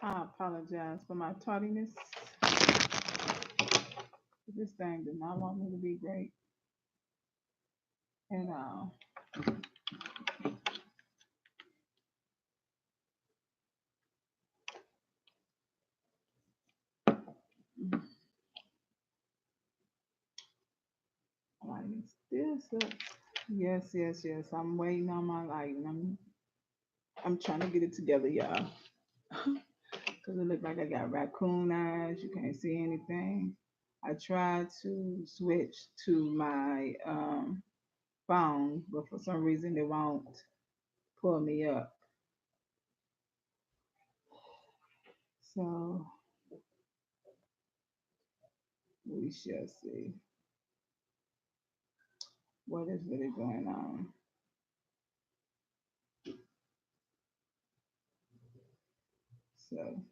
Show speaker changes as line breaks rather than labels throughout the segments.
I apologize for my tardiness. This thing did not want me to be great at all. Lighting still sucks. Yes, yes, yes. I'm waiting on my lighting. I'm trying to get it together, y'all. Cause it look like I got raccoon eyes. You can't see anything. I tried to switch to my phone, but for some reason it won't pull me up. So we shall see what is really going on. So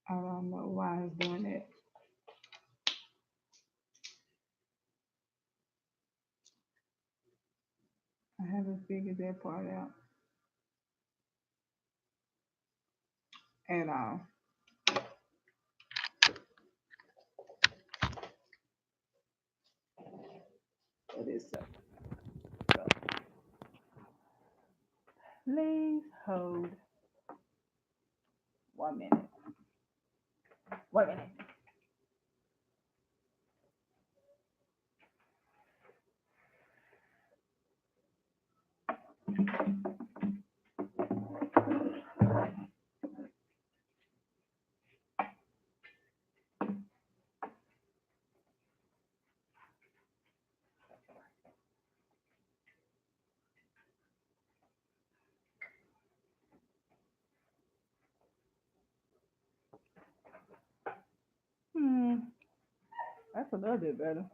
I don't know why it's doing it. I haven't figured that part out at all. But it's so. Please hold 1 minute. 1 minute. Hmm, that's a little bit better.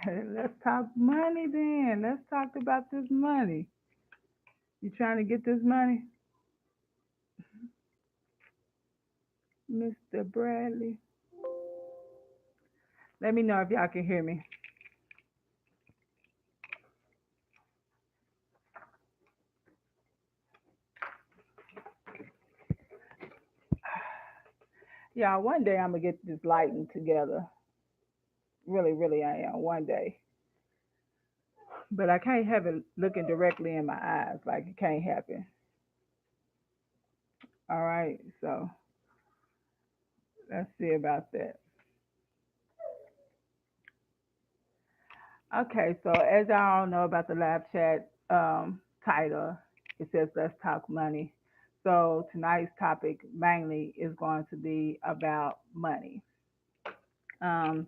Let's talk money then. Let's talk about this money. You trying to get this money, Mr. Bradley? Let me know if y'all can hear me. Y'all, one day I'm gonna get this lighting together. Really, really, I am. One day, but I can't have it looking directly in my eyes. Like it can't happen. All right, so let's see about that. Okay, so as y'all know about the live chat title, it says "Let's Talk Money." So tonight's topic mainly is going to be about money. Um,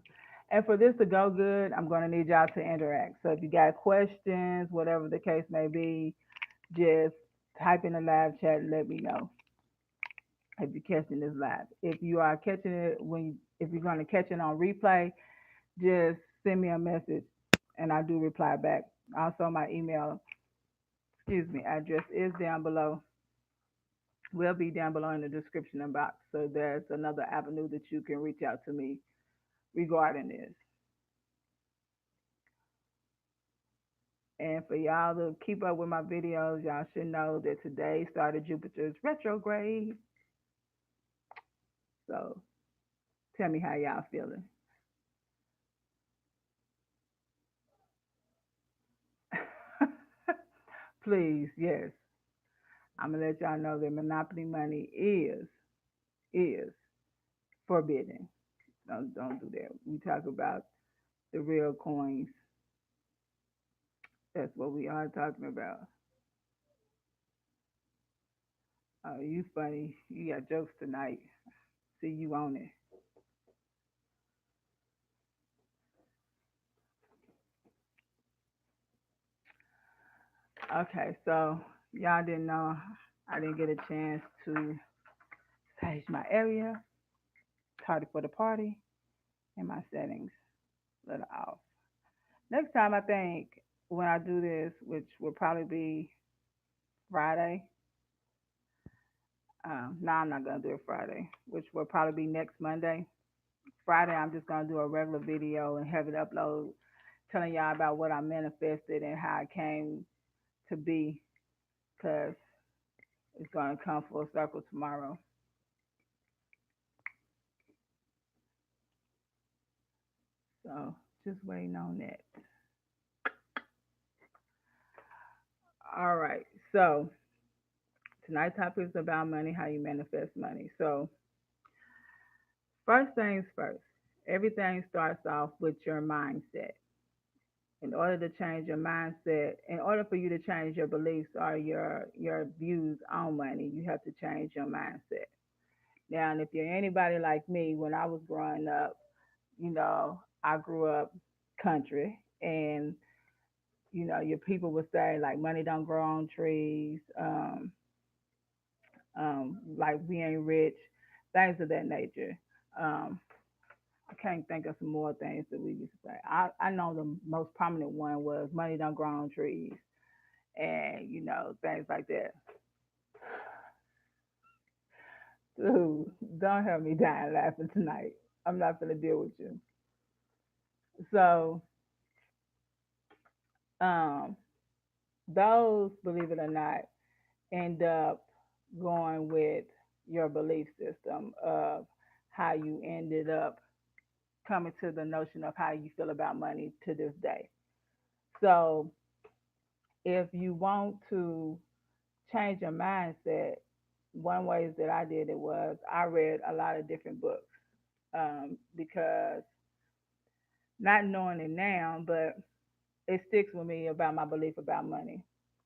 and for this to go good, I'm going to need y'all to interact. So if you got questions, whatever the case may be, just type in the live chat and let me know if you're catching this live. If you are catching it if you're going to catch it on replay, just send me a message and I do reply back. Also, my email, address is down below. Will be down below in the description box. So there's another avenue that you can reach out to me regarding this. And for y'all to keep up with my videos, y'all should know that today started Jupiter's retrograde. So tell me how y'all feeling. Please, yes. I'm gonna let y'all know that monopoly money is forbidden. Don't do that. We talk about the real coins. That's what we are talking about. Oh, you funny. You got jokes tonight. See you on it. Okay, so y'all didn't know I didn't get a chance to stage my area, tardy for the party, and my settings a little off. Next time, I think when I do this, which will probably be Friday, Now I'm not gonna do it Friday, which will probably be next Monday. Friday, I'm just gonna do a regular video and have it upload, telling y'all about what I manifested and how it came to be, cause it's gonna come full circle tomorrow. So just waiting on that. All right. So tonight's topic is about money, how you manifest money. So first things first, everything starts off with your mindset. In order to change your mindset, in order for you to change your beliefs or your views on money, you have to change your mindset. Now, and if you're anybody like me, when I was growing up, I grew up country, and your people would say like money don't grow on trees, like we ain't rich, things of that nature. Um, I can't think of some more things that we used to say. I know the most prominent one was money don't grow on trees, and things like that. Dude, don't have me dying laughing tonight. I'm not gonna deal with you. So, um, those, believe it or not, end up going with your belief system of how you ended up coming to the notion of how you feel about money to this day. So, if you want to change your mindset, one ways that I did it was I read a lot of different books, because not knowing it now, but it sticks with me about my belief about money.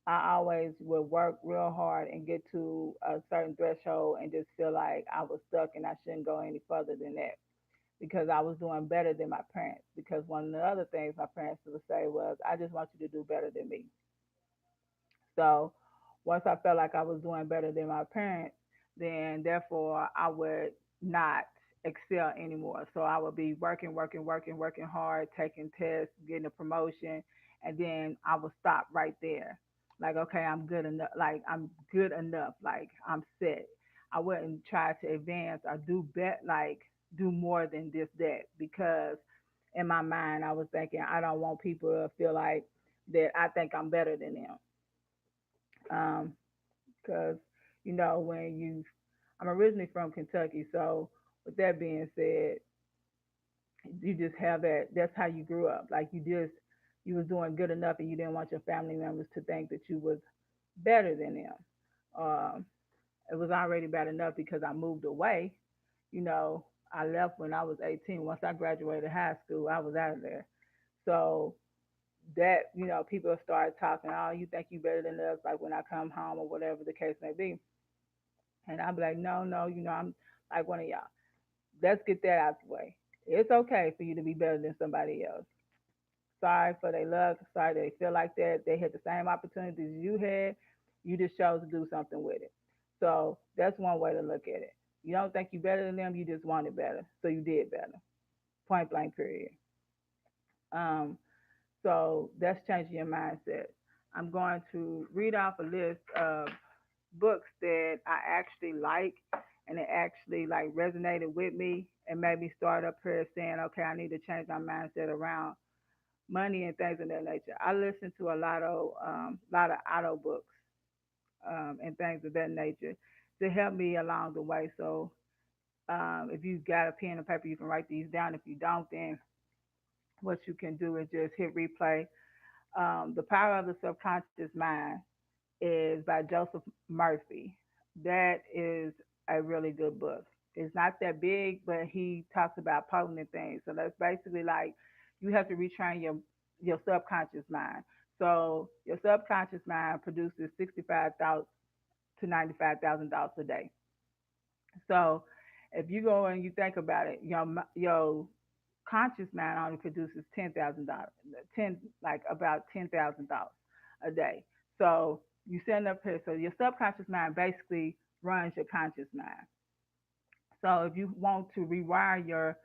I always would work real hard and get to a certain threshold and just feel like I was stuck and I shouldn't go any further than that because I was doing better than my parents. Because one of the other things my parents would say was, I just want you to do better than me. So once I felt like I was doing better than my parents, then therefore I would not excel anymore. So I would be working hard, taking tests, getting a promotion, and then I would stop right there. Like, okay, I'm good enough. Like, I'm good enough. Like, I'm set. I wouldn't try to advance or do more than this, that, because in my mind I was thinking I don't want people to feel like that I think I'm better than them. Because when I'm originally from Kentucky, so with that being said, you just have that. That's how you grew up. Like you was doing good enough, and you didn't want your family members to think that you was better than them. Um, it was already bad enough because I moved away. You know, I left when I was 18. Once I graduated high school, I was out of there. So that people start talking, oh, you think you better than us, like when I come home or whatever the case may be, and I'll be like, no, no, I'm like one of y'all. Let's get that out the way. It's okay for you to be better than somebody else. Sorry for their luck. Sorry they feel like that. They had the same opportunities you had. You just chose to do something with it. So that's one way to look at it. You don't think you better than them. You just wanted better, so you did better. Point blank. Period. Um, So that's changing your mindset. I'm going to read off a list of books that I actually like and it actually like resonated with me and made me start up here saying, okay, I need to change my mindset around money and things of that nature. I listen to a lot of auto books and things of that nature to help me along the way. So if you got a pen and paper, you can write these down. If you don't, then what you can do is just hit replay. The Power of the Subconscious Mind is by Joseph Murphy. That is a really good book. It's not that big, but he talks about potent things. So that's basically like you have to retrain your subconscious mind. So your subconscious mind produces 65,000 to $95,000 a day. So if you go and you think about it, your conscious mind only produces $10,000, like about $10,000 a day. So you send up here. So your subconscious mind basically runs your conscious mind. So if you want to rewire your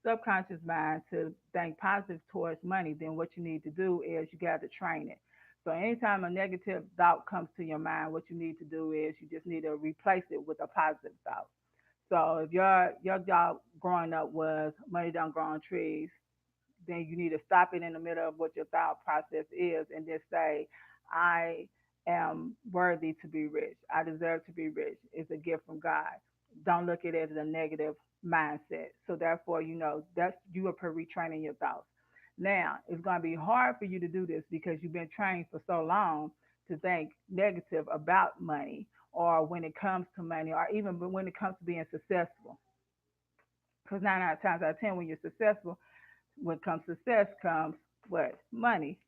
subconscious mind to think positive towards money, then what you need to do is you got to train it. So anytime a negative thought comes to your mind, what you need to do is you just need to replace it with a positive thought. So if your job growing up was money don't grow on trees, then you need to stop it in the middle of what your thought process is and just say, I am worthy to be rich. I deserve to be rich. It's a gift from God. Don't look at it as a negative mindset. So therefore, that's you are retraining your thoughts. Now, it's going to be hard for you to do this because you've been trained for so long to think negative about money or when it comes to money or even when it comes to being successful. Because 9 out of 10 out of 10, when you're successful, when comes success comes what? Money.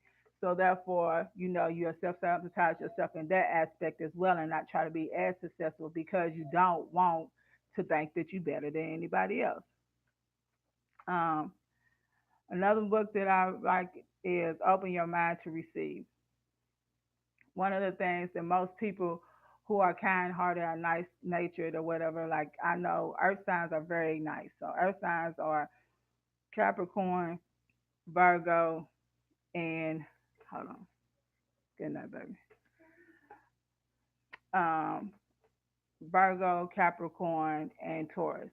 So therefore, you self-sabotage yourself in that aspect as well and not try to be as successful because you don't want to think that you're better than anybody else. Um, Another book that I like is Open Your Mind to Receive. One of the things that most people who are kind-hearted or nice-natured or whatever, like I know earth signs are very nice. So earth signs are Capricorn, Virgo, and hold on, good night, baby. Um, Virgo, Capricorn, and Taurus.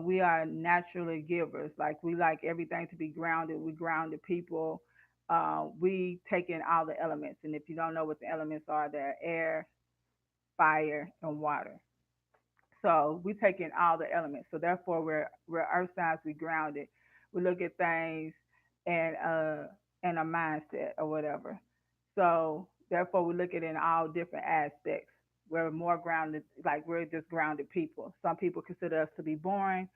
We are naturally givers. Like we like everything to be grounded. We grounded people. We take in all the elements, and if you don't know what the elements are, they're air, fire, and water. So we take in all the elements. So therefore, we're earth signs. We grounded. We look at things and in a mindset or whatever. So therefore, we look at it in all different aspects. We're more grounded, like we're just grounded people. Some people consider us to be boring.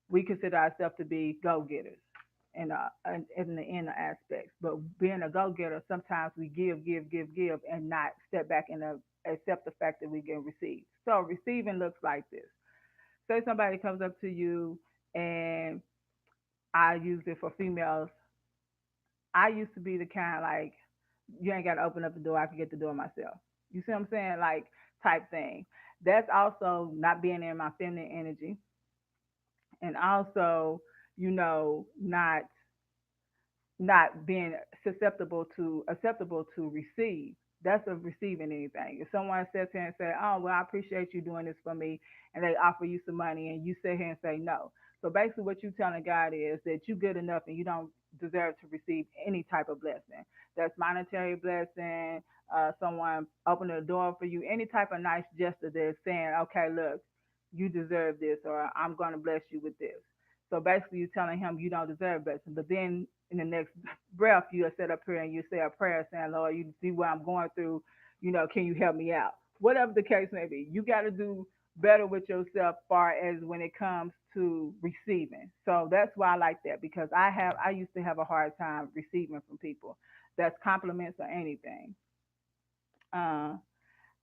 We consider ourselves to be go getters in the inner aspects. But being a go getter, sometimes we give, and not step back and accept the fact that we can receive. So receiving looks like this. Say somebody comes up to you, and I use it for females. I used to be the kind like you ain't got to open up the door. I can get the door myself. You see what I'm saying? Like type thing. That's also not being in my feminine energy, and also not being susceptible to acceptable to receive. That's of receiving anything. If someone sits here and say, "Oh, well, I appreciate you doing this for me," and they offer you some money, and you sit here and say no. So basically, what you're telling God is that you're good enough and you don't deserve to receive any type of blessing. That's monetary blessing. Someone opening a door for you, any type of nice gesture that's saying, "Okay, look, you deserve this," or "I'm going to bless you with this." So basically, you're telling him you don't deserve blessing. But then in the next breath, you'll sit up here and you say a prayer saying, "Lord, you see what I'm going through. Can you help me out?" Whatever the case may be, you got to do better with yourself far as when it comes to receiving. So that's why I like that because I used to have a hard time receiving from people. That's compliments or anything. Uh,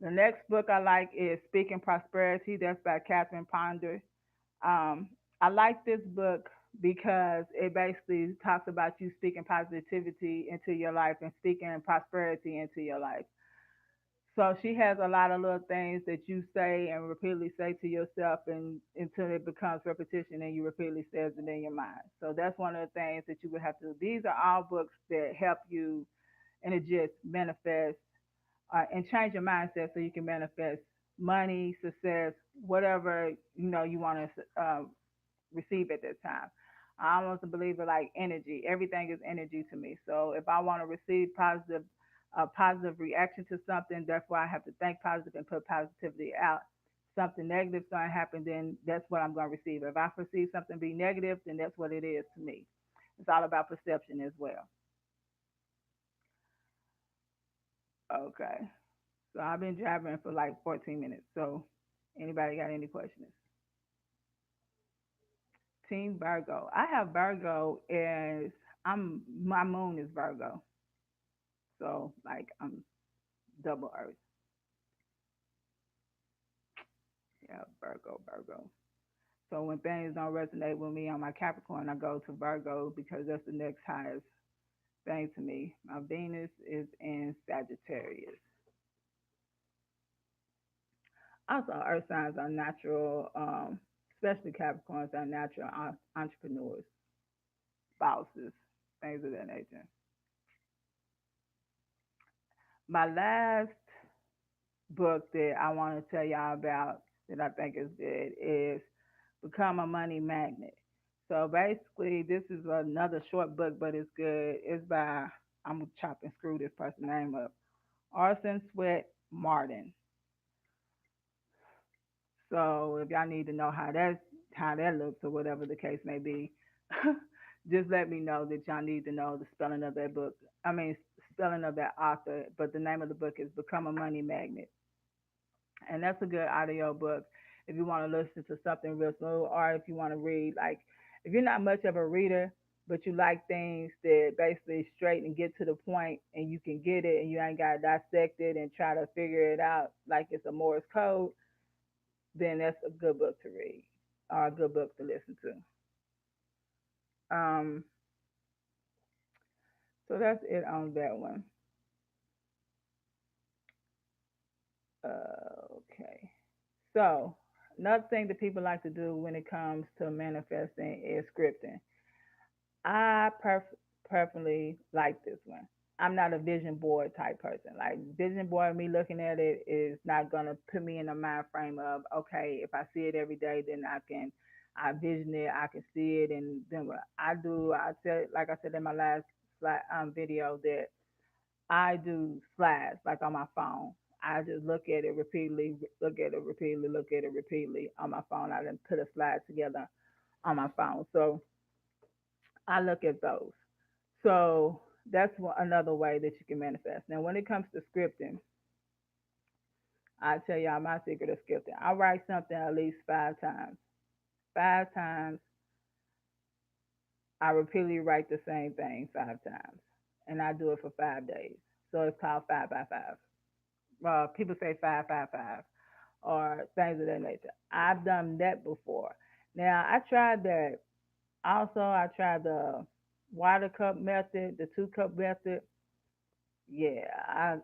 the next book I like is Speaking Prosperity. That's by Catherine Ponder. Um, I like this book because it basically talks about you speaking positivity into your life and speaking prosperity into your life. So she has a lot of little things that you say and repeatedly say to yourself and until it becomes repetition and you repeatedly says it in your mind. So that's one of the things that you would have to do. These are all books that help you and it just manifest and change your mindset so you can manifest money, success, whatever you want to receive at that time. I almost a believer like energy. Everything is energy to me. So if I want to receive positive, a positive reaction to something, therefore I have to think positive and put positivity out. Something negative is going to happen, then that's what I'm going to receive. If I perceive something be negative, then that's what it is to me. It's all about perception as well. Okay. So I've been jabbering for like 14 minutes. So anybody got any questions? Team Virgo. I have Virgo as my moon is Virgo. So like I'm double Earth. Yeah, Virgo. So when things don't resonate with me on my Capricorn, I go to Virgo because that's the next highest thing to me. My Venus is in Sagittarius. Also, Earth signs are natural, especially Capricorns are natural entrepreneurs, bosses, things of that nature. My last book that I want to tell y'all about that I think is good is Become a Money Magnet. So basically, this is another short book, but it's good. It's by, I'm gonna chop and screw this person's name up, Arson Sweat Martin. So if y'all need to know how that looks or whatever the case may be, just let me know that y'all need to know the spelling of that book. I mean, spelling of that author. But the name of the book is Become a Money Magnet, and that's a good audio book if you want to listen to something real smooth, or if you want to read. Like, if you're not much of a reader, but you like things that basically straight and get to the point, and you can get it, and you ain't got to dissect it and try to figure it out like it's a Morse code, then that's a good book to read or a good book to listen to. So that's it on that one. Okay. So another thing that people like to do when it comes to manifesting is scripting. I personally like this one. I'm not a vision board type person. Like vision board, me looking at it is not gonna put me in a mind frame of okay, if I see it every day, then I vision it, I can see it, and then what I do, I said, like I said in my last video, that I do slides like on my phone. I just look at it repeatedly, look at it repeatedly, look at it repeatedly on my phone. I then put a slide together on my phone. So I look at those. So that's another way that you can manifest. Now, when it comes to scripting, I tell y'all my secret of scripting. I write something at least 5 times. 5 times, I repeatedly write the same thing 5 times, and I do it for 5 days. So it's called 5 by 5. People say 5 5 5 or things of that nature. I've done that before. Now I tried that. Also, I tried the water cup method, the 2 cup method. Yeah,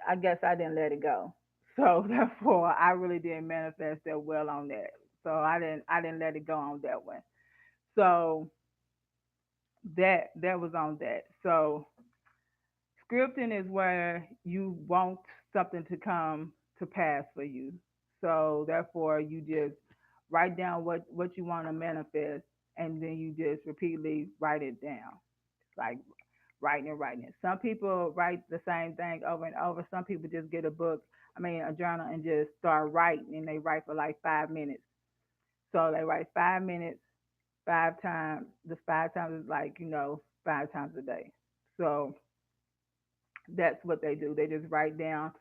I guess I didn't let it go. So therefore, I really didn't manifest that well on that. So I didn't let it go on that one. So that was on that. So scripting is where you want something to come to pass for you. So therefore, you just write down what you want to manifest, and then you just repeatedly write it down. It's like writing and writing it. Some people write the same thing over and over. Some people just get a book, I mean a journal, and just start writing, and they write for like 5 minutes. So they write 5 minutes, 5 times. The 5 times is like 5 times a day. So that's what they do. They just write down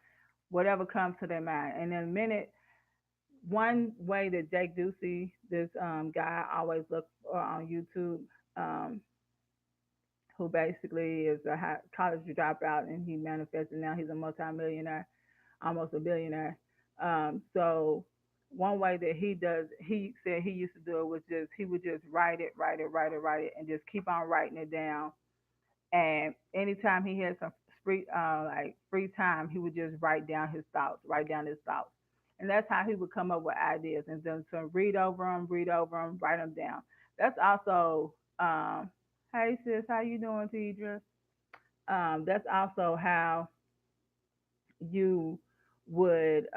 whatever comes to their mind. And in a minute, one way that Jake Ducey, this guy I always look for on YouTube, um, who basically is a college dropout, and he manifested. Now he's a multimillionaire, almost a billionaire. So one way that he said he used to do it was just he would just write it, write it, write it, write it, and just keep on writing it down. And anytime he had some free time, he would just write down his thoughts, and that's how he would come up with ideas. And then to read over them, write them down. That's also, hey sis, how you doing, Tidra? That's also how you would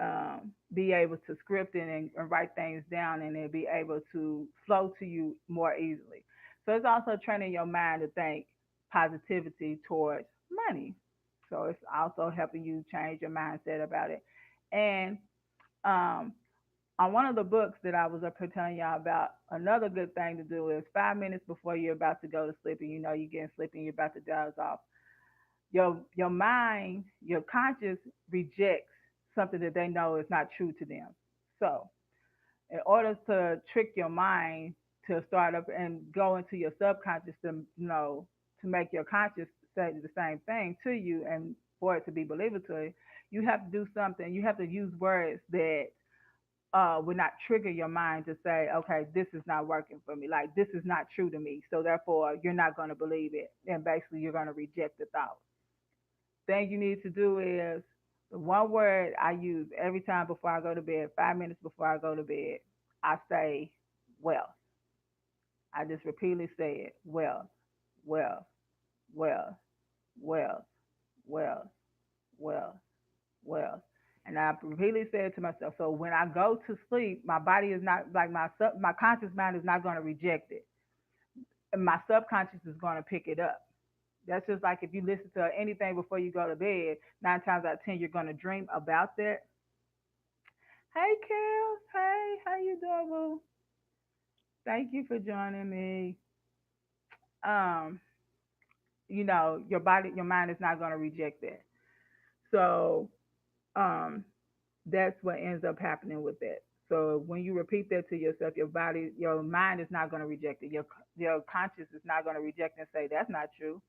be able to script it and write things down, and then be able to flow to you more easily. So it's also training your mind to think positivity towards money. So it's also helping you change your mindset about it. And um, on one of the books that I was up here telling y'all about, another good thing to do is 5 minutes before you're about to go to sleep, and you're getting sleepy and you're about to doze off, your mind, your conscious rejects something that they know is not true to them. So in order to trick your mind to start up and go into your subconscious to to make your conscious say the same thing to you, and for it to be believable to you, you have to do something. You have to use words that would not trigger your mind to say, okay, this is not working for me. Like, this is not true to me. So therefore, you're not going to believe it. And basically, you're going to reject the thought. Thing you need to do is the one word I use every time before I go to bed, 5 minutes before I go to bed, I say wealth. I just repeatedly say it: wealth, wealth, wealth, wealth, wealth, wealth. wealth. And I repeatedly said to myself, so when I go to sleep, my body is not like my conscious mind is not going to reject it. And my subconscious is going to pick it up. That's just like if you listen to anything before you go to bed, 9 times out of 10 you're going to dream about that. Hey, Kels. Hey, how you doing, boo? Thank you for joining me. Um, your body, your mind is not going to reject that. So, um, that's what ends up happening with that. So when you repeat that to yourself, your body, your mind is not going to reject it. Your conscious is not going to reject and say that's not true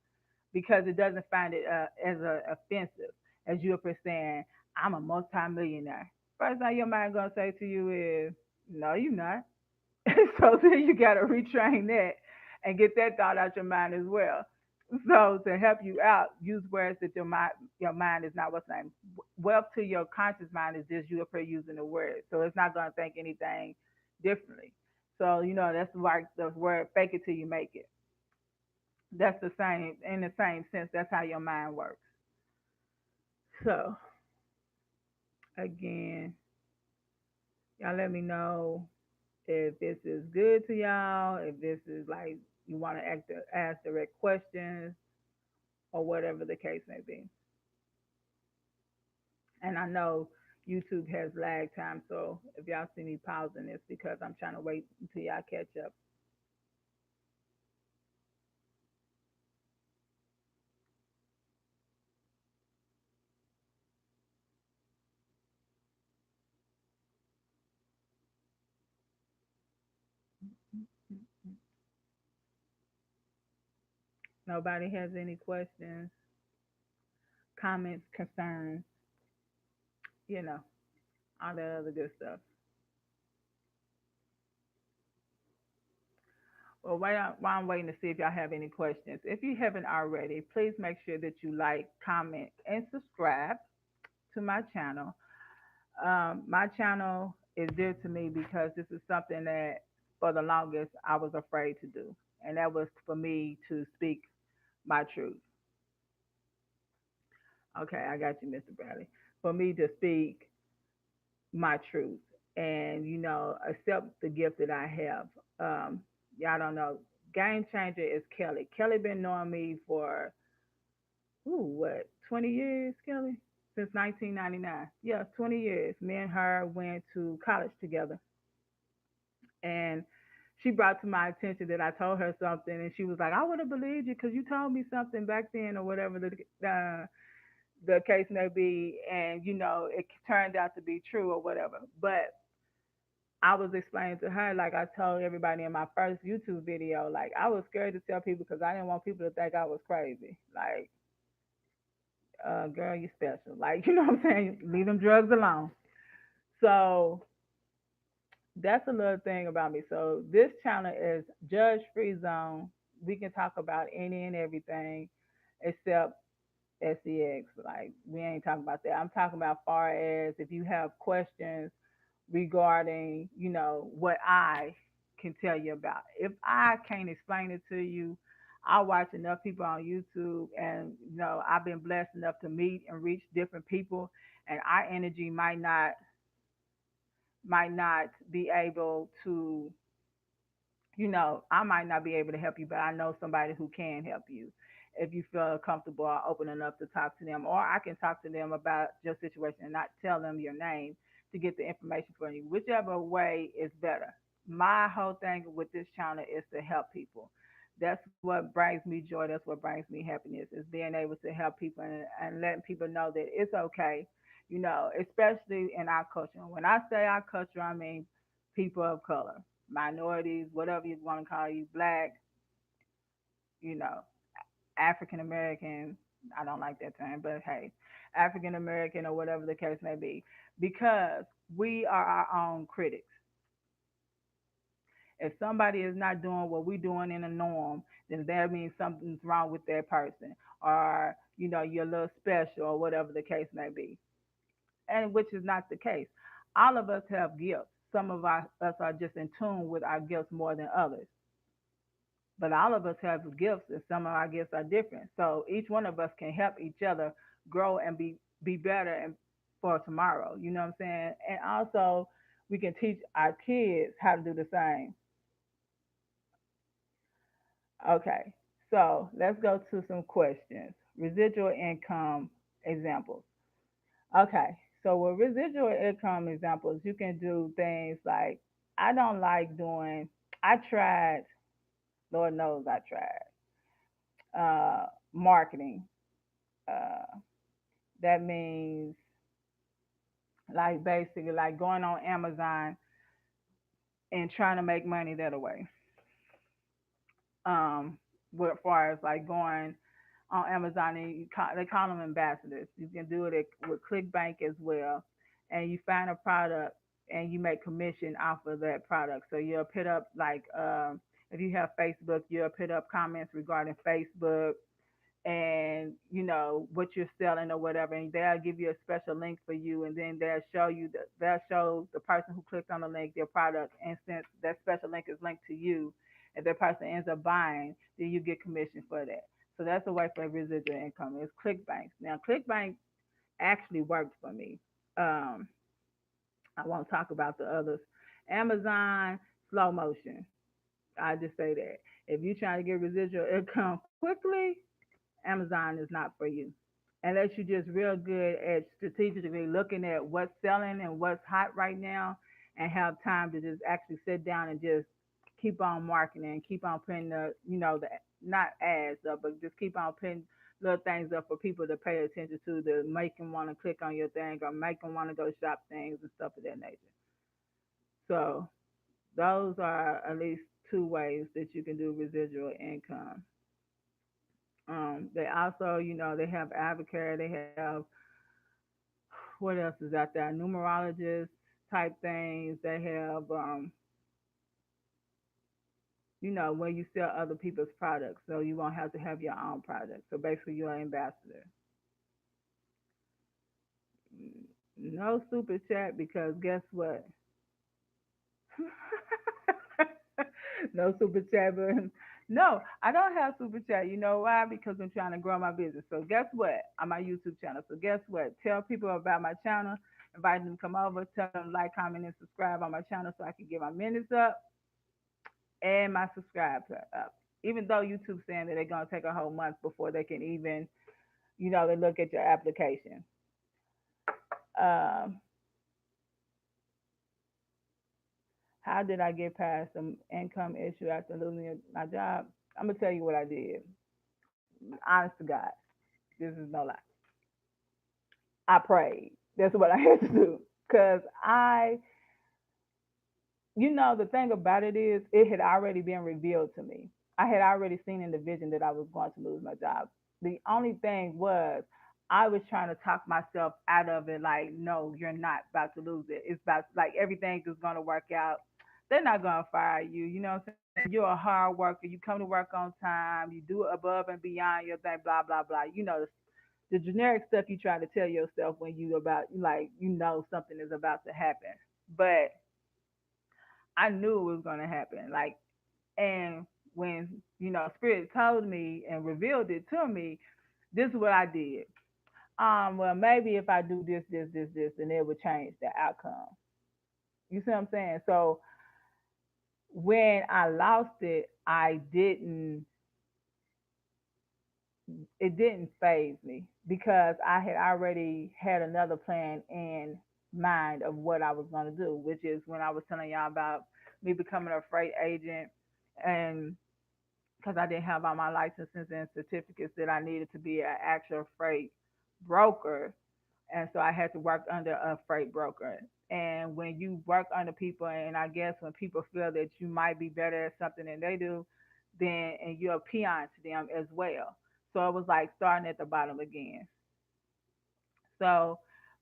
because it doesn't find it as offensive as you are saying I'm a multimillionaire. First thing your mind gonna say to you is no, you're not. So then you got to retrain that and get that thought out your mind as well. So to help you out, use words that your mind is not what's name. Wealth to your conscious mind is just you up here using the word, so it's not going to think anything differently. So that's like the word "fake it till you make it." That's the same in the same sense. That's how your mind works. So again, y'all let me know if this is good to y'all, if this is like you want to ask direct questions or whatever the case may be. And I know YouTube has lag time, so if y'all see me pausing, it's because I'm trying to wait until y'all catch up. Nobody has any questions, comments, concerns, you know, all that other good stuff. Well, while I'm waiting to see if y'all have any questions, if you haven't already, please make sure that you like, comment, and subscribe to my channel. My channel is dear to me because this is something that for the longest I was afraid to do. And that was for me to speak my truth. Okay, I got you, Mr. Bradley. For me to speak my truth and, accept the gift that I have. Y'all don't know. Game changer is Kelly. Kelly been knowing me for, what, 20 years, Kelly? Since 1999. Yeah, 20 years. Me and her went to college together. And she brought to my attention that I told her something, and she was like, "I would have believed you because you told me something back then, or whatever the case may be." And it turned out to be true or whatever. But I was explaining to her, like I told everybody in my first YouTube video, like I was scared to tell people because I didn't want people to think I was crazy. Like, girl, you special. Like, you know what I'm saying? Leave them drugs alone. So that's a little thing about me. So this channel is judge free zone. We can talk about any and everything except sex. Like we ain't talking about that. I'm talking about far as if you have questions regarding, what I can tell you about. If I can't explain it to you, I watch enough people on YouTube and I've been blessed enough to meet and reach different people and our energy might not be able to, I might not be able to help you, but I know somebody who can help you if you feel comfortable or open enough to talk to them. Or I can talk to them about your situation and not tell them your name to get the information from you. Whichever way is better. My whole thing with this channel is to help people. That's what brings me joy. That's what brings me happiness is being able to help people and letting people know that it's okay, especially in our culture. When I say our culture, I mean people of color, minorities, whatever you want to call you, black, you know, African American. I don't like that term, but hey, African American or whatever the case may be, because we are our own critics. If somebody is not doing what we're doing in the norm, then that means something's wrong with that person, or you're a little special, or whatever the case may be, and which is not the case. All of us have gifts. Some of us are just in tune with our gifts more than others. But all of us have gifts, and some of our gifts are different. So each one of us can help each other grow and be better. for tomorrow. You know what I'm saying? And also, we can teach our kids how to do the same. Okay, so let's go to some questions. Residual income examples. Okay, so with residual income examples, you can do things like I don't like doing, I tried, Lord knows I tried, marketing. Uh, that means like basically like going on Amazon and trying to make money that way. Um, with as far as like going on Amazon and they call them ambassadors. You can do it with ClickBank as well, and you find a product and you make commission off of that product. So you'll put up like if you have Facebook, you'll put up comments regarding Facebook and you know what you're selling or whatever, and they'll give you a special link for you, and then they'll show the person who clicked on the link their product, and since that special link is linked to you, if that person ends up buying, then you get commission for that. So that's a way for residual income. It's ClickBank. Now ClickBank actually worked for me. Um, I won't talk about the others. Amazon, slow motion. I just say that if you're trying to get residual income quickly, Amazon is not for you. Unless you're just real good at strategically looking at what's selling and what's hot right now and have time to just actually sit down and just keep on marketing and keep on putting the not ads up, but just keep on putting little things up for people to pay attention to make them want to click on your thing or make them want to go shop things and stuff of that nature. So those are at least two ways that you can do residual income. They also, they have advocate, they have what else is out there? Numerologists type things. They have, where you sell other people's products, so you won't have to have your own product. So basically, you're an ambassador. No super chat because guess what? No super chat, but no, I don't have super chat. You know why? Because I'm trying to grow my business. So guess what? On my YouTube channel. So guess what? Tell people about my channel. Invite them to come over. Tell them like, comment, and subscribe on my channel so I can get my minutes up and my subscribe up. Even though YouTube's saying that they're gonna take a whole month before they can even, they look at your application. Um, how did I get past the income issue after losing my job? I'm gonna tell you what I did. Honest to God, this is no lie. I prayed. That's what I had to do. Cause the thing about it is, it had already been revealed to me. I had already seen in the vision that I was going to lose my job. The only thing was, I was trying to talk myself out of it. Like, no, you're not about to lose it. It's about like everything is going to work out. They're not going to fire you. You know what I'm saying? You're a hard worker. You come to work on time. You do above and beyond your thing. Blah blah blah. The generic stuff you try to tell yourself when you about like something is about to happen. But I knew it was gonna happen. Like, and when Spirit told me and revealed it to me, this is what I did. Well, maybe if I do this, this, this, this, then it would change the outcome. You see what I'm saying? So when I lost it, it didn't phase me because I had already had another plan in mind of what I was going to do, which is when I was telling y'all about me becoming a freight agent, and because I didn't have all my licenses and certificates that I needed to be an actual freight broker. And so I had to work under a freight broker. And when you work under people, and I guess when people feel that you might be better at something than they do, then and you're a peon to them as well. So it was like starting at the bottom again. So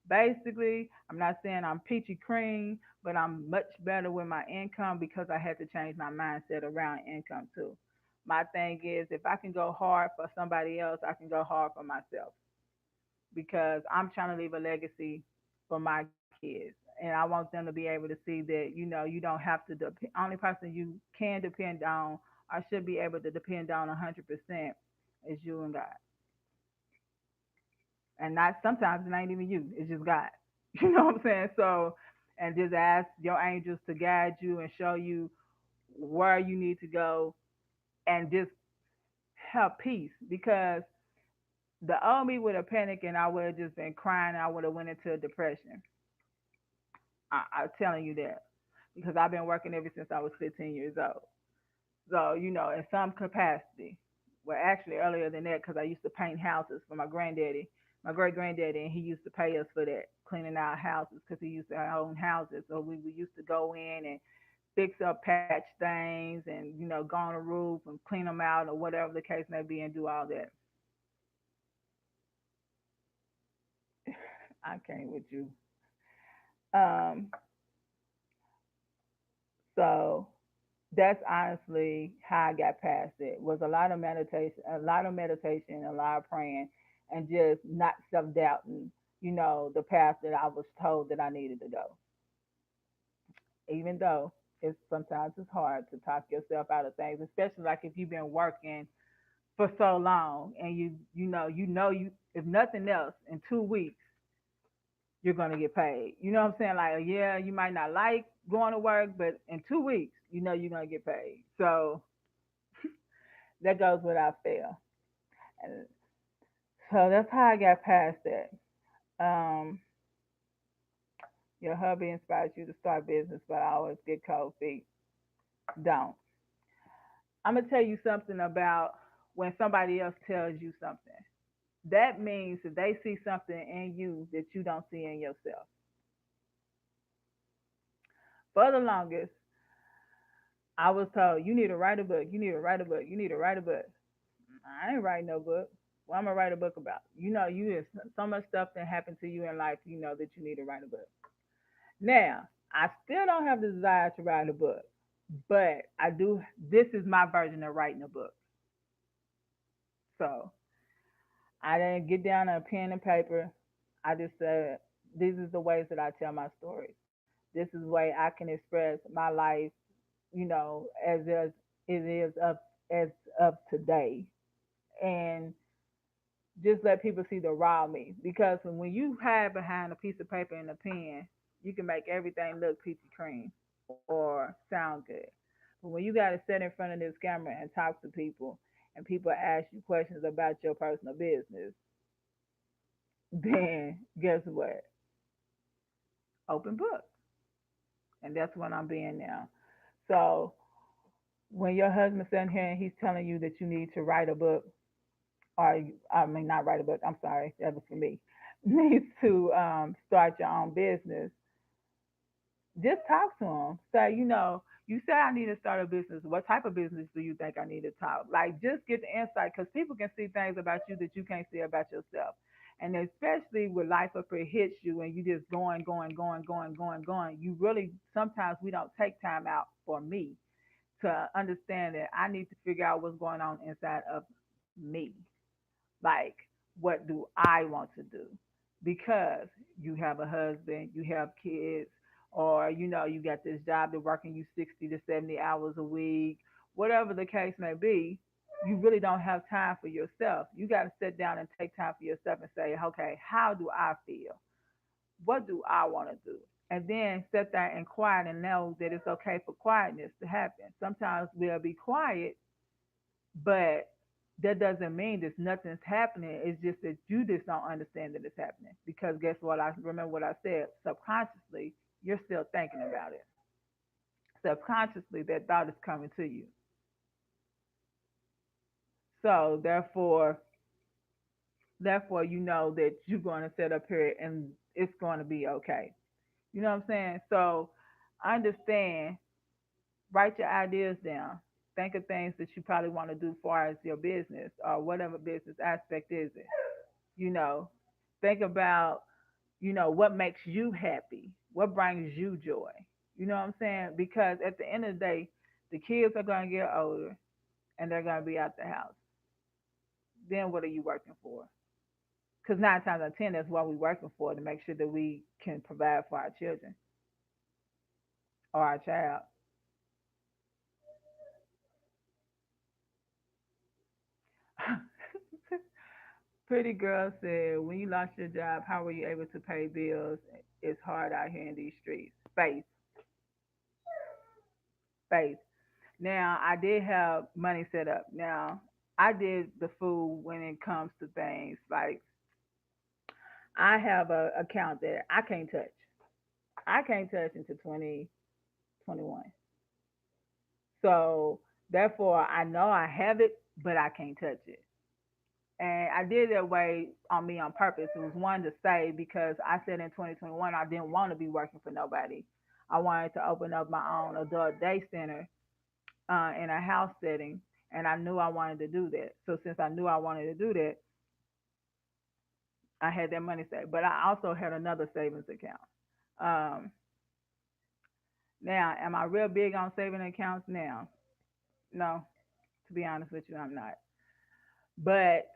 basically, I'm not saying I'm peachy cream, but I'm much better with my income because I had to change my mindset around income too. My thing is, if I can go hard for somebody else, I can go hard for myself because I'm trying to leave a legacy for my kids. And I want them to be able to see that, you don't have to, only person you can depend on or should be able to depend on 100% is you and God. And not sometimes it ain't even you, it's just God. You know what I'm saying? So, and just ask your angels to guide you and show you where you need to go and just have peace because the old me would have panicked and I would have just been crying and I would have went into a depression. I'm telling you that because I've been working ever since I was 15 years old. So, in some capacity. Well, actually, earlier than that, because I used to paint houses for my granddaddy, my great granddaddy, and he used to pay us for that, cleaning our houses, because he used to own houses. So we used to go in and fix up patch things and, go on the roof and clean them out or whatever the case may be and do all that. I came with you. Um, so that's honestly how I got past it. Was a lot of praying, and just not self doubting. The path that I was told that I needed to go. Even though it's hard to talk yourself out of things, especially like if you've been working for so long and you if nothing else in 2 weeks you're gonna get paid. You know what I'm saying? Like, yeah, you might not like going to work, but in 2 weeks, you're gonna get paid. So that goes without fail. And so that's how I got past that. Um, your hubby inspires you to start business, but I always get cold feet. Don't. I'm gonna tell you something about when somebody else tells you something. That means that they see something in you that you don't see in yourself. For the longest, I was told you need to write a book. You need to write a book. You need to write a book. I ain't writing no book. What I'm gonna write a book about? You have so much stuff that happened to you in life. You know that you need to write a book. Now, I still don't have the desire to write a book, but I do. This is my version of writing a book. So I didn't get down on a pen and paper. I just said, these is the ways that I tell my stories. This is the way I can express my life, as it is of as of today, and just let people see the raw me. Because when you hide behind a piece of paper and a pen, you can make everything look peachy cream or sound good. But when you got to sit in front of this camera and talk to people, and people ask you questions about your personal business, then guess what? Open book. And that's what I'm being now. So when your husband's sitting here and he's telling you that you need to write a book, or I mean, not write a book, I'm sorry, that was for me, needs to start your own business, just talk to them. Say, you say I need to start a business. What type of business do you think I need to talk? Like, just get the insight because people can see things about you that you can't see about yourself. And especially when life up here hits you and you just going, you really, sometimes we don't take time out for me to understand that I need to figure out what's going on inside of me. Like, what do I want to do? Because you have a husband, you have kids, or you got this job that working you 60 to 70 hours a week, whatever the case may be, you really don't have time for yourself. You got to sit down and take time for yourself and say, okay, how do I feel? What do I want to do? And then sit there and quiet and know that it's okay for quietness to happen. Sometimes we'll be quiet, but that doesn't mean that nothing's happening. It's just that you just don't understand that it's happening. Because guess what? I remember what I said. Subconsciously, you're still thinking about it. Subconsciously, that thought is coming to you. So therefore, you know that you're going to sit up here and it's going to be okay. You know what I'm saying? So understand, write your ideas down. Think of things that you probably want to do as far as your business or whatever business aspect is it. You know, think about, what makes you happy, what brings you joy. You know what I'm saying? Because at the end of the day, the kids are going to get older and they're going to be out the house. Then what are you working for? Because 9 times out of 10, that's what we're working for, to make sure that we can provide for our children or our child. Pretty girl said, when you lost your job, how were you able to pay bills? It's hard out here in these streets. Faith, faith. Now, I did have money set up. Now, I did the food when it comes to things like I have a account that I can't touch. I can't touch until 2021. So, therefore, I know I have it, but I can't touch it. And I did that way on me on purpose. It was one to say because I said in 2021 I didn't want to be working for nobody. I wanted to open up my own adult day center in a house setting, and I knew I wanted to do that. So since I knew I wanted to do that, I had that money saved. But I also had another savings account. Um, Now, am I real big on saving accounts now? No, to be honest with you, I'm not. But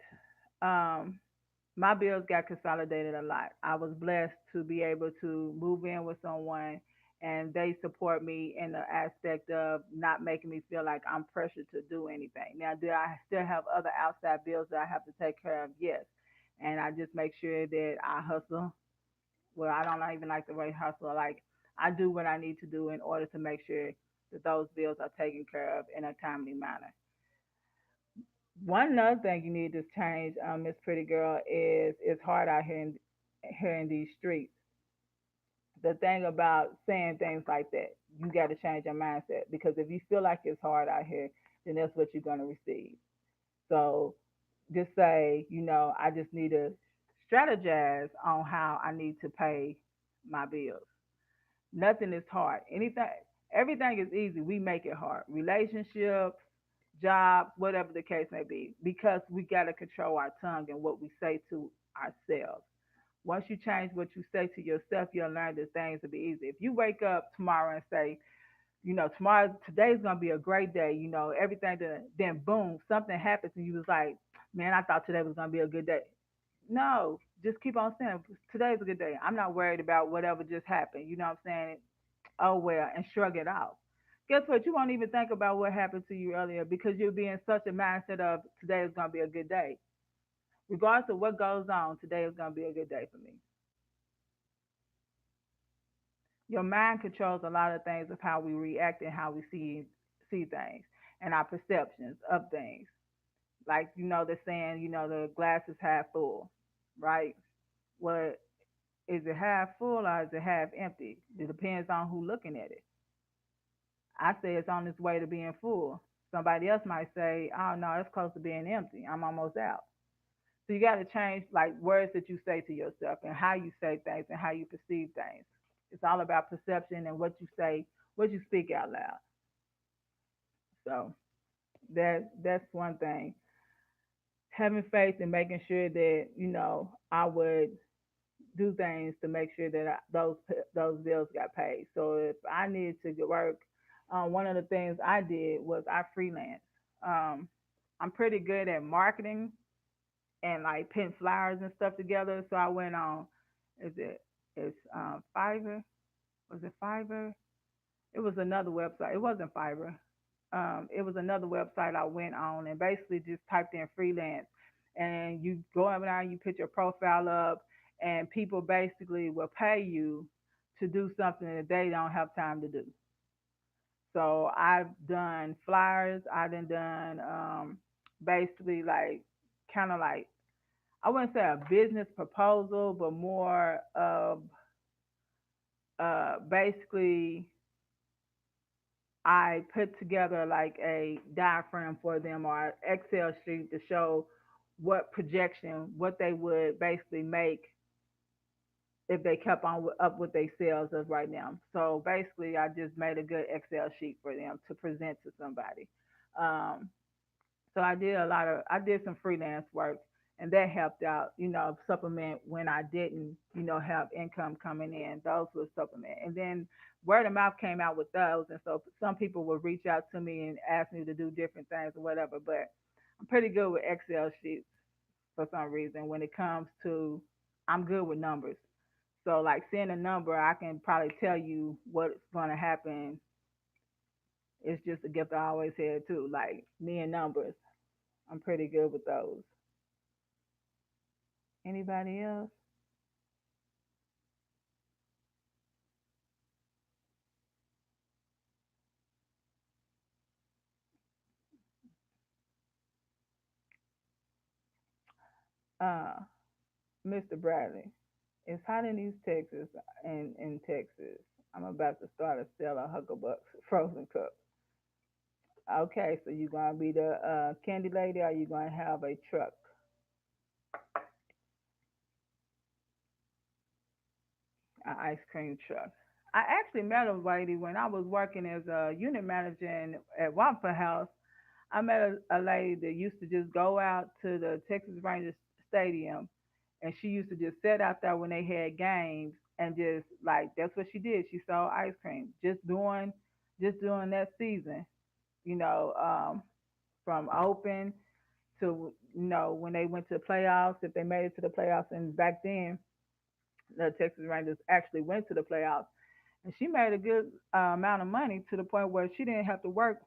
um, my bills got consolidated a lot. I was blessed to be able to move in with someone and they support me in the aspect of not making me feel like I'm pressured to do anything. Now, do I still have other outside bills that I have to take care of? Yes. And I just make sure that I hustle. Well, I don't even like the word hustle. Like, I do what I need to do in order to make sure that those bills are taken care of in a timely manner. One other thing you need to change, Miss Pretty Girl, is it's hard out here in these streets. The thing about saying things like that, you got to change your mindset because if you feel like it's hard out here, then that's what you're going to receive. So just say, I just need to strategize on how I need to pay my bills. Nothing is hard. Everything is easy. We make it hard. Relationships, jobs, whatever the case may be, because we got to control our tongue and what we say to ourselves. Once you change what you say to yourself, you'll learn that things will be easy. If you wake up tomorrow and say, today's gonna be a great day, everything, then boom, something happens and you was like, man, I thought today was gonna be a good day. No, just keep on saying today's a good day. I'm not worried about whatever just happened. You know what I'm saying? Oh well, and shrug it off. Guess what? You won't even think about what happened to you earlier because you'll be in such a mindset of today is gonna be a good day. Regardless of what goes on, today is gonna be a good day for me. Your mind controls a lot of things of how we react and how we see things and our perceptions of things. Like they're saying, the glass is half full, right? Well, is it half full or is it half empty? It depends on who looking at it. I say it's on its way to being full. Somebody else might say, oh no, it's close to being empty. I'm almost out. So you got to change like words that you say to yourself and how you say things and how you perceive things. It's all about perception and what you say, what you speak out loud. So that's one thing. Having faith and making sure that I would do things to make sure that those bills got paid. So if I needed to get work, one of the things I did was I freelance. Um, I'm pretty good at marketing and like putting flyers and stuff together. So I went on, is it it's Fiverr? Was it Fiverr? It was another website. It wasn't Fiverr. It was another website I went on and basically just typed in freelance. And you go over there and you put your profile up, and people basically will pay you to do something that they don't have time to do. So I've done flyers. I've done basically like kind of like I wouldn't say a business proposal, but more of basically I put together like a diagram for them or Excel sheet to show what projection, what they would basically make if they kept on up with their sales of right now. So basically, I just made a good Excel sheet for them to present to somebody. Um, so I did some freelance work, and that helped out, supplement when I didn't, have income coming in. Those were supplement, and then word of mouth came out with those, and so some people would reach out to me and ask me to do different things or whatever. But I'm pretty good with Excel sheets for some reason. When it comes to, I'm good with numbers. So like seeing a number, I can probably tell you what's going to happen. It's just a gift I always had too. Like me and numbers, I'm pretty good with those. Anybody else? Uh, Mr. Bradley, it's hot in East Texas and in Texas. I'm about to start a sale of Hucklebucks frozen cups. Okay, so you gonna be the candy lady, or you gonna have a truck, an ice cream truck? I actually met a lady when I was working as a unit manager at Waffle House. I met a lady that used to just go out to the Texas Rangers stadium, and she used to just sit out there when they had games, and just like that's what she did. She sold ice cream, just during that season. You know, from open to when they went to the playoffs, if they made it to the playoffs, and back then the Texas Rangers actually went to the playoffs, and she made a good amount of money to the point where she didn't have to work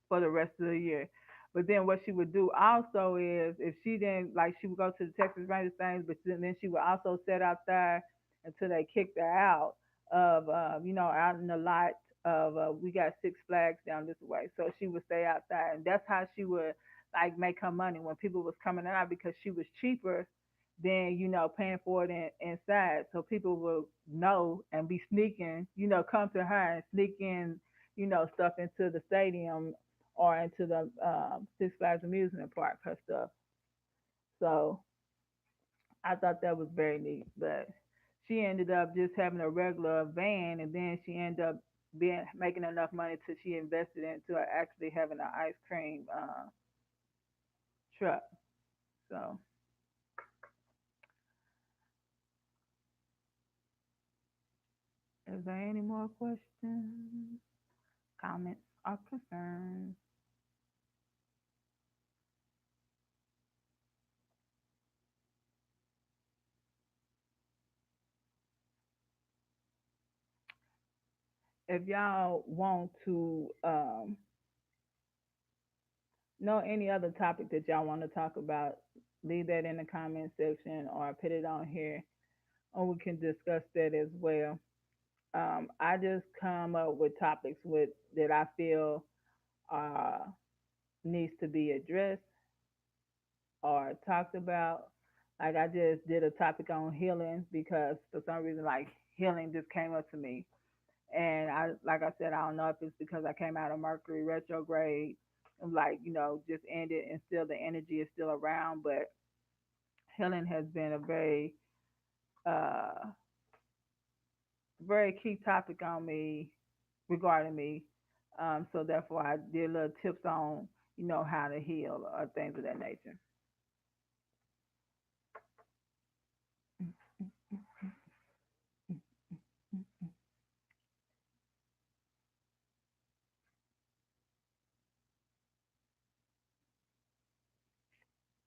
for the rest of the year. But then what she would do also is if she didn't like she would go to the Texas Rangers things, but then she would also sit out there until they kicked her out of out in the lot of we got Six Flags down this way. So she would stay out there, and that's how she would like make her money when people was coming out because she was cheaper than paying for it inside. So people will know and be sneaking, come to her and sneak in stuff into the stadium or into the Six Flags amusement park, her stuff. So I thought that was very neat. But she ended up just having a regular van, and then she ended up being making enough money till she invested into actually having an ice cream truck. So, is there any more questions, comments, or concerns? If y'all want to know any other topic that y'all want to talk about, leave that in the comment section or put it on here, or we can discuss that as well. I just come up with topics with that I feel uh, needs to be addressed or talked about. Like I just did a topic on healing because for some reason, like healing just came up to me, and like I said, I don't know if it's because I came out of Mercury retrograde, and like just ended, and still the energy is still around, but healing has been a uh, very key topic on me regarding me. So therefore, I did little tips on how to heal or things of that nature.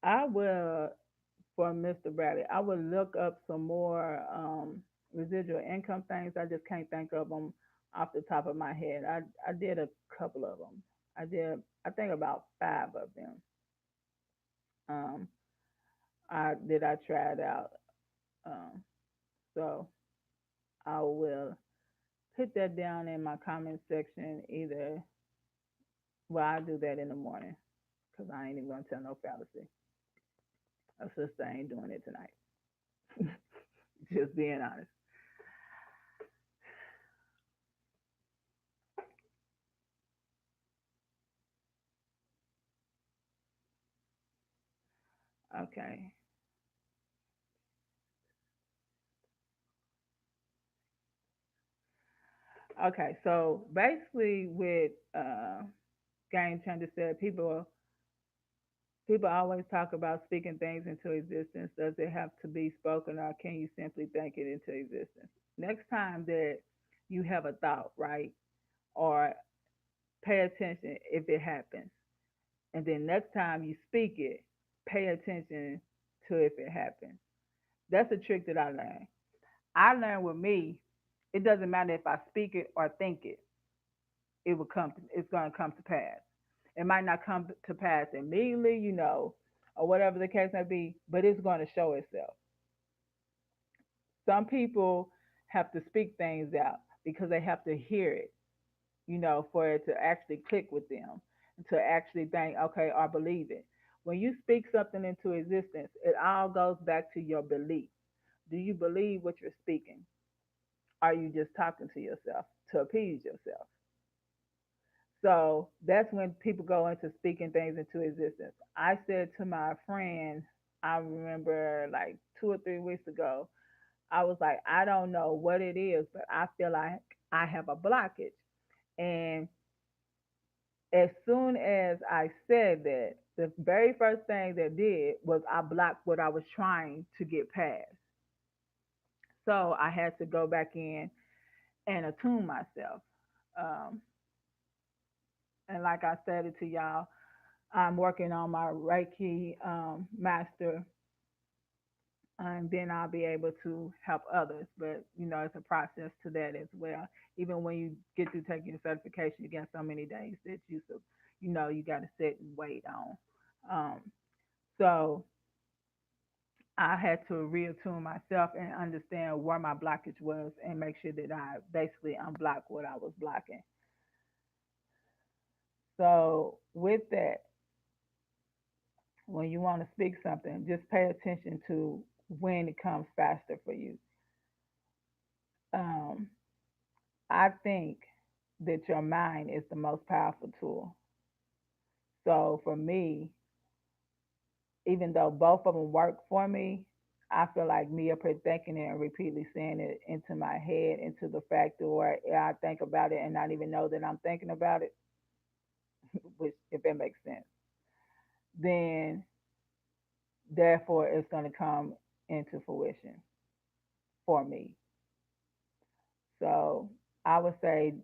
I will, for Mr. Bradley, I would look up some more residual income things. I just can't think of them off the top of my head. I did a couple of them. I think about five of them. Um, I tried out. Um, so I will put that down in my comment section. Either well, I'll do that in the morning because I ain't even gonna tell no fallacy. My sister ain't doing it tonight. Just being honest. Okay. Okay. So basically, with Game Changer said, people always talk about speaking things into existence. Does it have to be spoken, or can you simply think it into existence? Next time that you have a thought, right, or pay attention if it happens, and then next time you speak it, pay attention to if it happens. That's a trick that I learned. I learned with me, it doesn't matter if I speak it or think it, it's going to come to pass. It might not come to pass immediately, or whatever the case may be, but it's going to show itself. Some people have to speak things out because they have to hear it, for it to actually click with them, to actually think, okay, or believe it. When you speak something into existence, it all goes back to your belief. Do you believe what you're speaking? Are you just talking to yourself to appease yourself? So that's when people go into speaking things into existence. I said to my friend, I remember like 2 or 3 weeks ago, I was like, I don't know what it is, but I feel like I have a blockage. And as soon as I said that, the very first thing that did was I blocked what I was trying to get past. So I had to go back in and attune myself. Um, and like I said it to y'all, I'm working on my Reiki master, and then I'll be able to help others. But it's a process to that as well. Even when you get through taking your certification, you got so many days that you got to sit and wait on. So I had to reattune myself and understand where my blockage was and make sure that I basically unblocked what I was blocking. So with that, when you want to speak something, just pay attention to when it comes faster for you. Um, I think that your mind is the most powerful tool. So for me, even though both of them work for me, I feel like me up here thinking it and repeatedly saying it into my head, into the fact where I think about it and not even know that I'm thinking about it, which if that makes sense, then therefore it's going to come into fruition for me. So I would say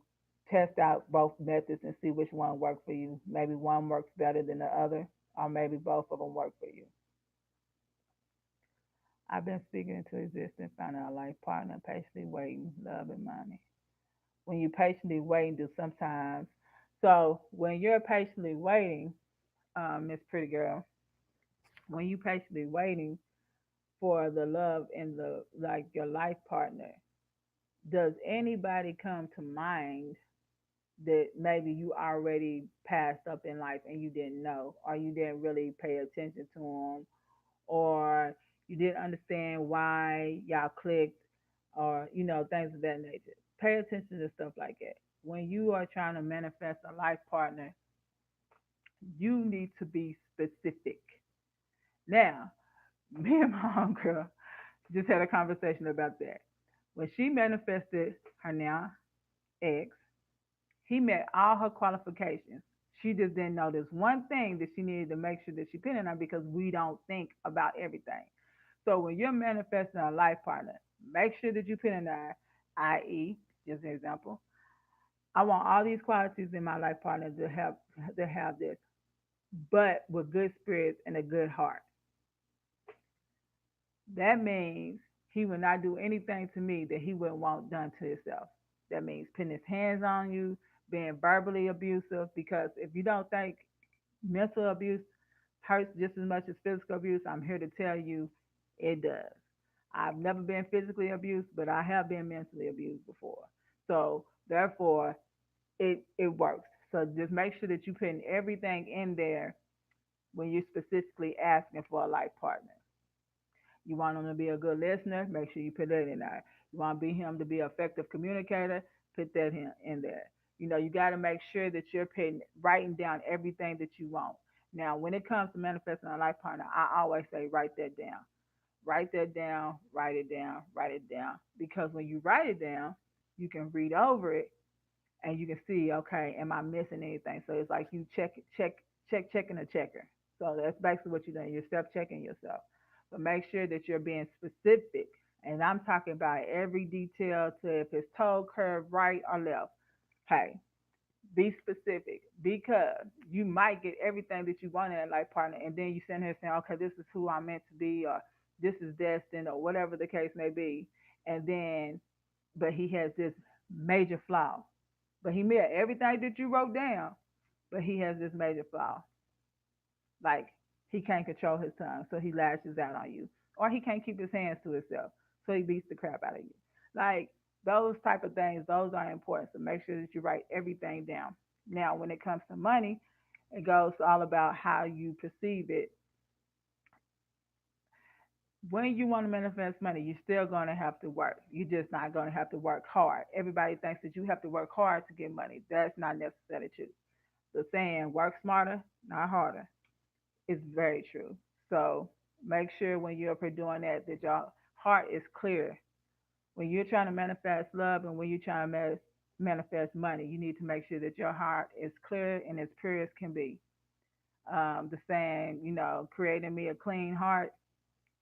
test out both methods and see which one works for you. Maybe one works better than the other, or maybe both of them work for you. I've been speaking into existence, finding a life partner, patiently waiting, love and money. When you patiently waiting, do sometimes. So when you're patiently waiting, Miss Pretty Girl, when you patiently waiting for the love and the like your life partner, does anybody come to mind that maybe you already passed up in life and you didn't know, or you didn't really pay attention to them, or you didn't understand why y'all clicked, or things of that nature? Pay attention to stuff like that. When you are trying to manifest a life partner, you need to be specific. Now, me and my homegirl just had a conversation about that. When she manifested her now ex, he met all her qualifications. She just didn't know this one thing that she needed to make sure that she put in her, because we don't think about everything. So when you're manifesting a life partner, make sure that you put in there, i.e., just an example, I want all these qualities in my life partner to have this, but with good spirits and a good heart. That means he will not do anything to me that he wouldn't want done to himself. That means putting his hands on you, being verbally abusive, because if you don't think mental abuse hurts just as much as physical abuse, I'm here to tell you it does. I've never been physically abused, but I have been mentally abused before. So therefore, it works. So just make sure that you put everything in there when you're specifically asking for a life partner. You want him to be a good listener, make sure you put that in there. You want him to be an effective communicator, put that in there. You got to make sure that you're writing down everything that you want. Now, when it comes to manifesting a life partner, I always say write that down. Write that down, write it down, write it down. Because when you write it down, you can read over it and you can see, okay, am I missing anything? So it's like you checking a checker. So that's basically what you're doing. You're self checking yourself. But make sure that you're being specific. And I'm talking about every detail to if it's toe, curve, right or left. Hey, be specific, because you might get everything that you want in a life partner, and then you sitting here saying, okay, this is who I'm meant to be, or this is destined, or whatever the case may be. And then, but he has this major flaw. But he met everything that you wrote down, but he has this major flaw. Like, He can't control his tongue, so he lashes out on you. Or he can't keep his hands to himself, so he beats the crap out of you. Like those type of things, those are important. So make sure that you write everything down. Now, when it comes to money, it goes all about how you perceive it. When you want to manifest money, you're still going to have to work. You're just not going to have to work hard. Everybody thinks that you have to work hard to get money. That's not necessarily true. The saying, work smarter, not harder, is very true. So make sure when you're up here doing that, that your heart is clear. When you're trying to manifest love and when you're trying to manifest money, you need to make sure that your heart is clear and as pure as can be. The saying, creating me a clean heart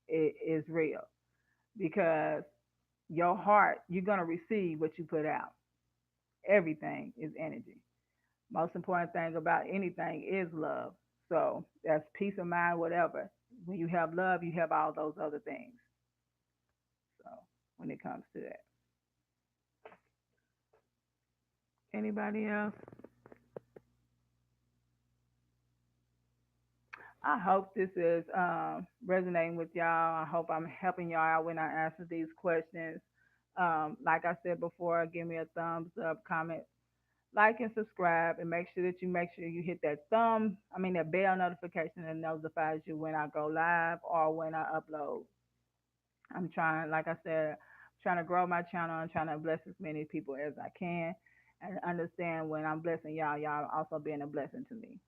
is real because your heart, you're going to receive what you put out. Everything is energy. Most important thing about anything is love. So that's peace of mind, whatever. When you have love, you have all those other things. So when it comes to that, anybody else? I hope this is resonating with y'all. I hope I'm helping y'all out when I answer these questions. Like I said before, give me a thumbs up, comment, like, and subscribe, and make sure you hit that bell notification that notifies you when I go live or when I upload. I'm trying, like I said, trying to grow my channel and trying to bless as many people as I can, and understand when I'm blessing y'all, y'all also being a blessing to me.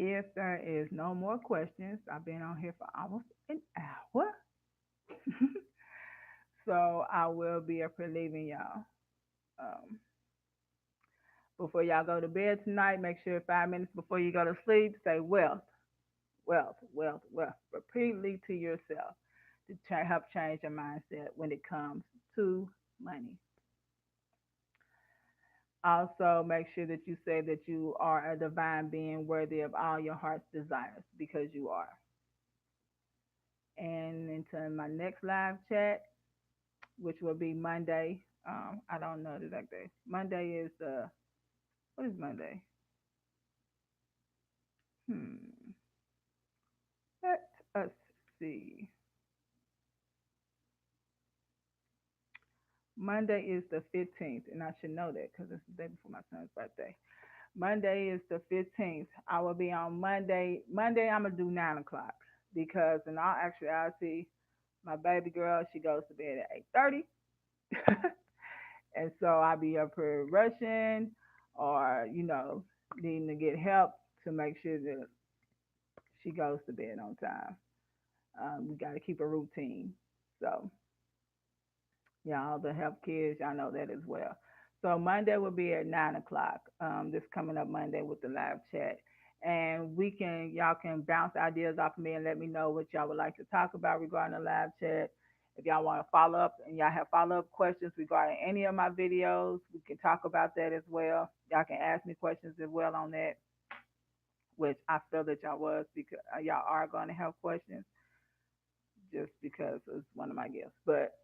If there is no more questions, I've been on here for almost an hour. So I will be up here leaving y'all. Um, Before y'all go to bed tonight, make sure 5 minutes before you go to sleep, say wealth, wealth, wealth, wealth, repeatedly to yourself to help change your mindset when it comes to money. Also, make sure that you say that you are a divine being worthy of all your heart's desires because you are. And until my next live chat, which will be Monday. I don't know the exact day. Monday is what is Monday? Hmm. Let us see. Monday is the 15th, and I should know that because it's the day before my son's birthday. Monday is the 15th. I will be on Monday. Monday, I'm going to do 9 o'clock because in all actuality, my baby girl, she goes to bed at 8:30. And so I'll be up here rushing or, needing to get help to make sure that she goes to bed on time. We got to keep a routine. So, y'all, the help kids, y'all know that as well. So Monday will be at 9 o'clock. This coming up Monday with the live chat, and y'all can bounce ideas off of me and let me know what y'all would like to talk about regarding the live chat. If y'all want to follow up and y'all have follow up questions regarding any of my videos, we can talk about that as well. Y'all can ask me questions as well on that, which I feel that y'all was because y'all are going to have questions just because it's one of my gifts. But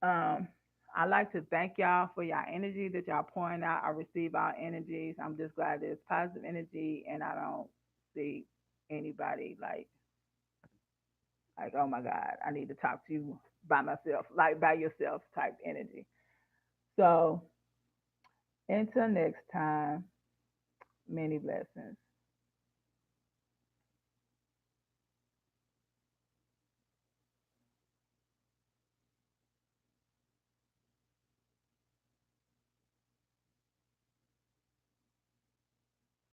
um, I like to thank y'all for y'all energy that y'all pouring out. I receive our energies. I'm just glad there's positive energy, and I don't see anybody like oh my God, I need to talk to you by myself, like by yourself type energy. So until next time, many blessings.